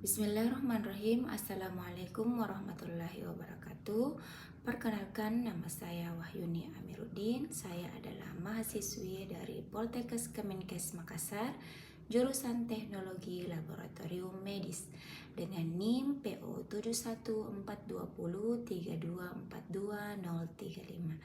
Bismillahirrahmanirrahim. Assalamualaikum warahmatullahi wabarakatuh. Perkenalkan, nama saya Wahyuni Amiruddin. Saya adalah mahasiswi dari Poltekkes Kemenkes Makassar, jurusan Teknologi Laboratorium Medis dengan NIM PO 714203242035.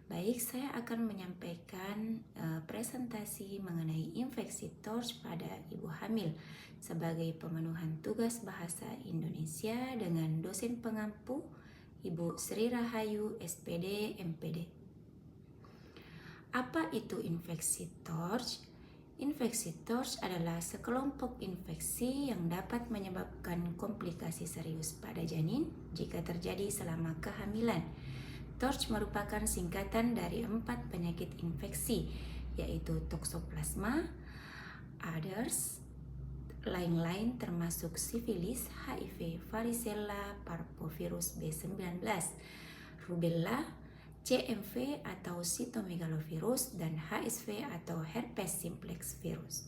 Baik, saya akan menyampaikan presentasi mengenai infeksi TORCH pada ibu hamil sebagai pemenuhan tugas bahasa Indonesia dengan dosen pengampu Ibu Sri Rahayu SPD MPD. Apa itu infeksi TORCH? Infeksi TORCH adalah sekelompok infeksi yang dapat menyebabkan komplikasi serius pada janin jika terjadi selama kehamilan. TORCH merupakan singkatan dari 4 penyakit infeksi, yaitu toksoplasma, others, lain-lain termasuk sifilis, HIV, varicella, parvovirus B19, rubella, CMV atau cytomegalovirus, dan HSV atau herpes simplex virus.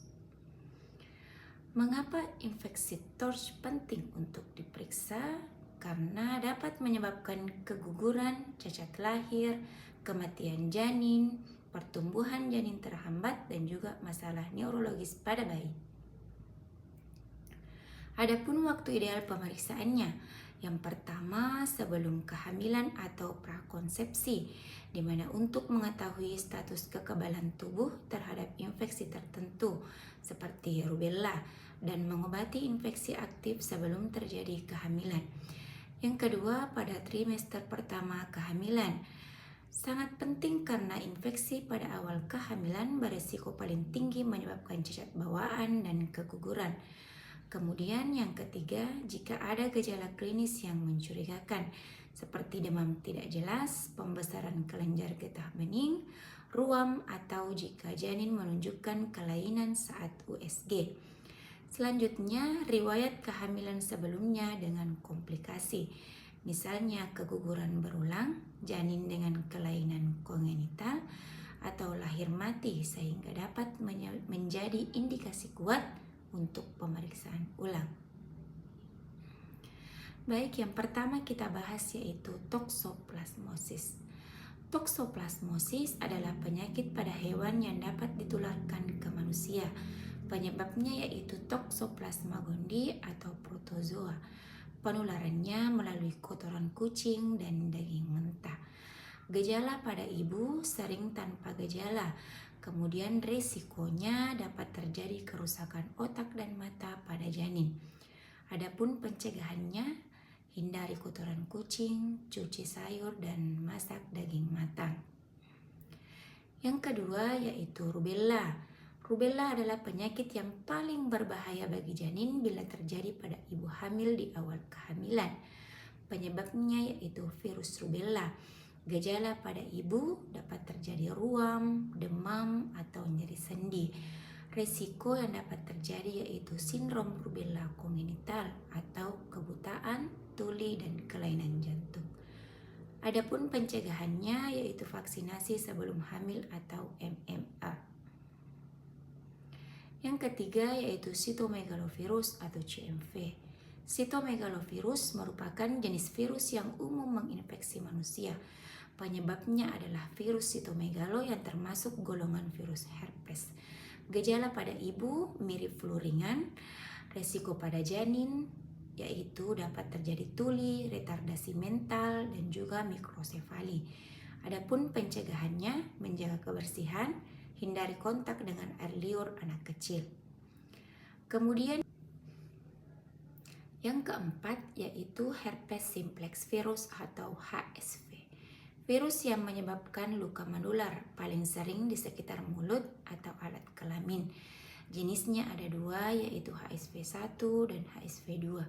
Mengapa infeksi TORCH penting untuk diperiksa? Karena dapat menyebabkan keguguran, cacat lahir, kematian janin, pertumbuhan janin terhambat, dan juga masalah neurologis pada bayi. Adapun waktu ideal pemeriksaannya, yang pertama sebelum kehamilan atau prakonsepsi, di mana untuk mengetahui status kekebalan tubuh terhadap infeksi tertentu seperti rubella dan mengobati infeksi aktif sebelum terjadi kehamilan. Yang kedua, pada trimester pertama kehamilan. Sangat penting karena infeksi pada awal kehamilan beresiko paling tinggi menyebabkan cacat bawaan dan keguguran. Kemudian yang ketiga, jika ada gejala klinis yang mencurigakan seperti demam tidak jelas, pembesaran kelenjar getah bening, ruam, atau jika janin menunjukkan kelainan saat USG. Selanjutnya, riwayat kehamilan sebelumnya dengan komplikasi, misalnya keguguran berulang, janin dengan kelainan kongenital, atau lahir mati sehingga dapat menjadi indikasi kuat untuk pemeriksaan ulang. Baik, yang pertama kita bahas yaitu toksoplasmosis. Toksoplasmosis adalah penyakit pada hewan yang dapat ditularkan ke manusia. Penyebabnya yaitu Toxoplasma gondii atau protozoa. Penularannya melalui kotoran kucing dan daging mentah. Gejala pada ibu sering tanpa gejala. Kemudian risikonya dapat terjadi kerusakan otak dan mata pada janin. Adapun pencegahannya, hindari kotoran kucing, cuci sayur, dan masak daging matang. Yang kedua yaitu rubella. Rubella adalah penyakit yang paling berbahaya bagi janin bila terjadi pada ibu hamil di awal kehamilan. Penyebabnya yaitu virus rubella. Gejala pada ibu dapat terjadi ruam, demam, atau nyeri sendi. Risiko yang dapat terjadi yaitu sindrom rubella kongenital atau kebutaan, tuli, dan kelainan jantung. Adapun pencegahannya yaitu vaksinasi sebelum hamil atau MMR. Yang ketiga yaitu cytomegalovirus atau CMV. Cytomegalovirus merupakan jenis virus yang umum menginfeksi manusia. Penyebabnya adalah virus cytomegalo yang termasuk golongan virus herpes. Gejala pada ibu mirip flu ringan. Resiko pada janin yaitu dapat terjadi tuli, retardasi mental, dan juga mikrosefali. Adapun pencegahannya menjaga kebersihan, hindari kontak dengan air liur anak kecil. Kemudian yang keempat yaitu herpes simplex virus atau HSV. Virus yang menyebabkan luka menular paling sering di sekitar mulut atau alat kelamin. Jenisnya ada 2 yaitu HSV1 dan HSV2,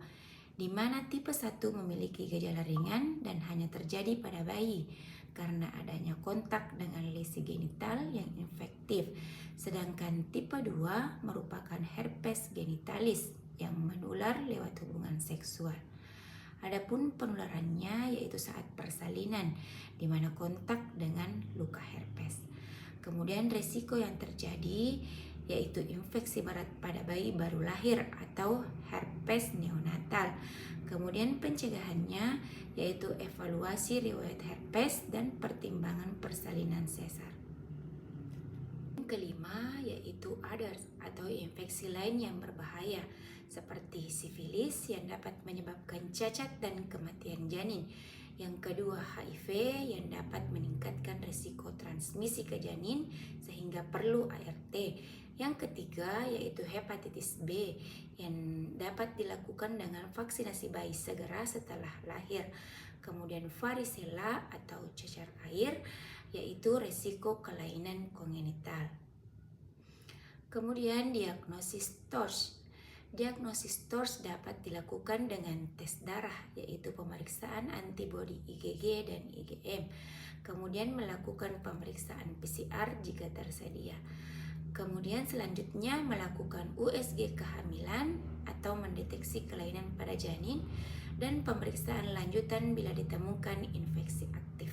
di mana tipe 1 memiliki gejala ringan dan hanya terjadi pada bayi karena adanya kontak dengan lesi genital yang infektif. Sedangkan tipe 2 merupakan herpes genitalis yang menular lewat hubungan seksual. Adapun penularannya yaitu saat persalinan, di mana kontak dengan luka herpes. Kemudian risiko yang terjadi yaitu infeksi berat pada bayi baru lahir atau herpes neonatal. Kemudian pencegahannya yaitu evaluasi riwayat herpes dan pertimbangan persalinan sesar. Kelima yaitu others atau infeksi lain yang berbahaya seperti sifilis yang dapat menyebabkan cacat dan kematian janin. Yang kedua HIV yang dapat meningkatkan risiko transmisi ke janin sehingga perlu ART. Yang ketiga yaitu hepatitis B yang dapat dilakukan dengan vaksinasi bayi segera setelah lahir. Kemudian varicella atau cacar air yaitu risiko kelainan kongenital. Kemudian diagnosis TORCH. Diagnosis TORCH dapat dilakukan dengan tes darah yaitu pemeriksaan antibodi IgG dan IgM. Kemudian melakukan pemeriksaan PCR jika tersedia. Kemudian selanjutnya melakukan USG kehamilan atau mendeteksi kelainan pada janin dan pemeriksaan lanjutan bila ditemukan infeksi aktif.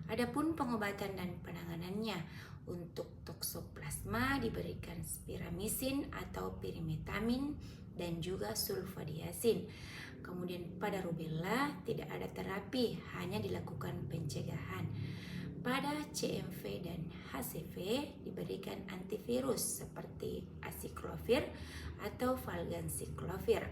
Adapun pengobatan dan penanganannya, untuk toksoplasma diberikan spiramisin atau pirimetamin dan juga sulfadiazin. Kemudian pada rubella tidak ada terapi, hanya dilakukan pencegahan. Pada CMV dan HCV diberikan antivirus seperti aciclovir atau valganciclovir.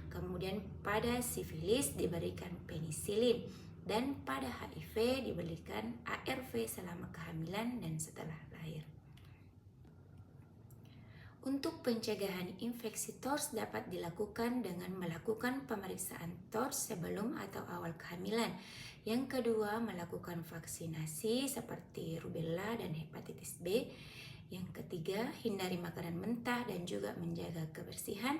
Kemudian pada sifilis diberikan penisilin dan pada HIV diberikan ARV selama kehamilan dan setelah lahir. Untuk pencegahan infeksi TORCH dapat dilakukan dengan melakukan pemeriksaan TORCH sebelum atau awal kehamilan. Yang kedua, melakukan vaksinasi seperti rubella dan hepatitis B. Yang ketiga, hindari makanan mentah dan juga menjaga kebersihan.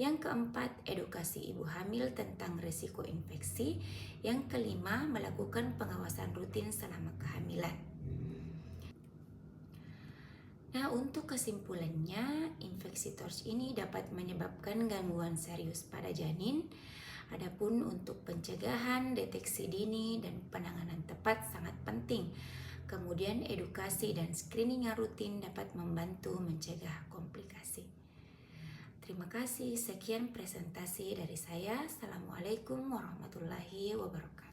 Yang keempat, edukasi ibu hamil tentang risiko infeksi. Yang kelima, melakukan pengawasan rutin selama kehamilan. Nah, untuk kesimpulannya, infeksi TORCH ini dapat menyebabkan gangguan serius pada janin. Adapun untuk pencegahan, deteksi dini, dan penanganan tepat sangat penting. Kemudian edukasi dan screening yang rutin dapat membantu mencegah komplikasi. Terima kasih, sekian presentasi dari saya. Assalamualaikum warahmatullahi wabarakatuh.